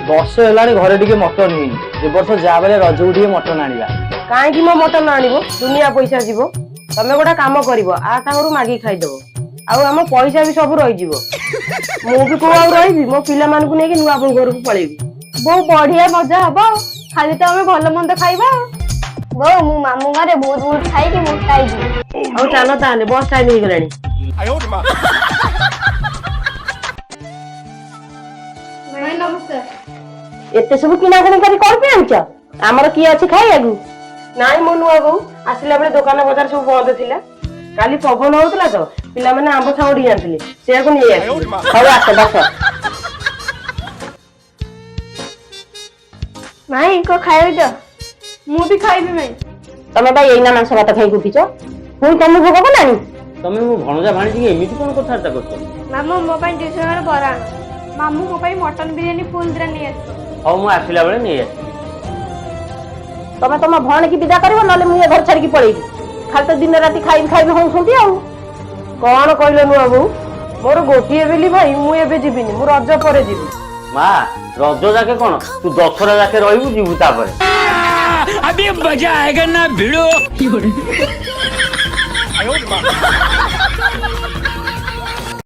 ବର୍ଷ ହେଲାଣି ଘରେ ଟିକେ ମଟନ ହେଇନି। ଏ ବର୍ଷ ଯାହା ବେଲେ ରଜକୁ ଟିକେ ମଟନ ଆଣିବା। କାହିଁକି ମୋ ମଟନ ଆଣିବ? ଦୁନିଆ ପଇସା ଯିବ। ତମେ ଗୋଟେ କାମ କରିବ, ଆ ତାଙ୍କରୁ ମାଗିକି ଖାଇଦବ। ଆଉ ଆମ ପଇସା ବି ସବୁ ରହିଯିବ। ମୁଁ ବି କୋଉ ଆଉ ରହିବି? ମୋ ପିଲାମାନଙ୍କୁ ନେଇକି ନୂଆ ବୋଉ ଘରକୁ ପଳେଇବି। ବୋଉ ବଢିଆ ମଜା ହବ ଆଉ। ଖାଲି ତ ଆମେ ଭଲ ମନ୍ଦ ଖାଇବା ଆଉ। ବୋଉ ମୁଁ ମାମୁଁ ଘରେ ବହୁତ ବହୁତ ଖାଇକି ମୋଟା ହେଇଯିବି। ଆଉ ଚାଲ ତାହେଲେ, ବସ୍ ଟାଇମ ହେଇଗଲାଣି। ଭାଇ ନମସ୍କାର। ଏତେ ସବୁ କିଣାକିଣି କରି କଣ ପାଇଁ ଆଣିଛ? ଆମର କିଏ ଅଛି ଖାଇବାକୁ? ନାଇଁ ମୋ ନୂଆ ବୋଉ, ଆସିଲା ବେଳେ ଦୋକାନ ବଜାର ସବୁ ବନ୍ଦ ଥିଲା। କାଲି ପବନ ହଉଥିଲା ତ, ପିଲାମାନେ ଆମ୍ବ ଛାଉଡ଼ି ଆଣିଥିଲେ, ସେଇଆକୁ ନେଇ ଆସିଲି। ହଉ ଆସ ବସ। ଭାଇ କଣ ଖାଇବାକୁ ଦିଅ? ମୁଁ ବି ଖାଇବି ଭାଇ। ତମେ ଭାଇ ଏଇନା ମାଂସ ଭାତ ଖାଇକି ଉଠିଛ, ପୁଣି ତମକୁ ଭୋଗ କଲାଣି? ତମେ ମୋ ଭଣଜା ଭାଣିଜିକି ଏମିତି କଣ କଥାବାର୍ତ୍ତା କରୁଛ? ମାମୁଁ ମୋ ପାଇଁ 200 ଟଙ୍କାର ବରା ଆଣ। ମାମୁଁ ମୋ ପାଇଁ ମଟନ ବିରିୟାନୀ ଫୁଲ ଦିଟା ନେଇ ଆସିବ। ହଉ ମୁଁ ଆସିଲା ବେଳେ ନେଇ ଆସିବି। ତମେ ତମ ଭଉଣୀକି ବିଦା କରିବ, ନହେଲେ ମୁଁ ଏ ଘର ଛାଡିକି ପଳେଇବି। ଖାଲି ତ ଦିନ ରାତି ଖାଇବି ଖାଇବି ହଉଛନ୍ତି ଆଉ। କଣ କହିଲ ନୂଆ ବୋଉ? ମୋର ଗୋଟିଏ ବେଲି ଭାଇ, ମୁଁ ଏବେ ଯିବିନି, ମୁଁ ରଜ ପରେ ଯିବି। ମା ରଜ ଯାକେ କଣ, ତୁ ଦଶହରା ଯାକେ ରହିବୁ, ଯିବୁ ତାପରେ। अभी मजा आएगा ना भिड़ो।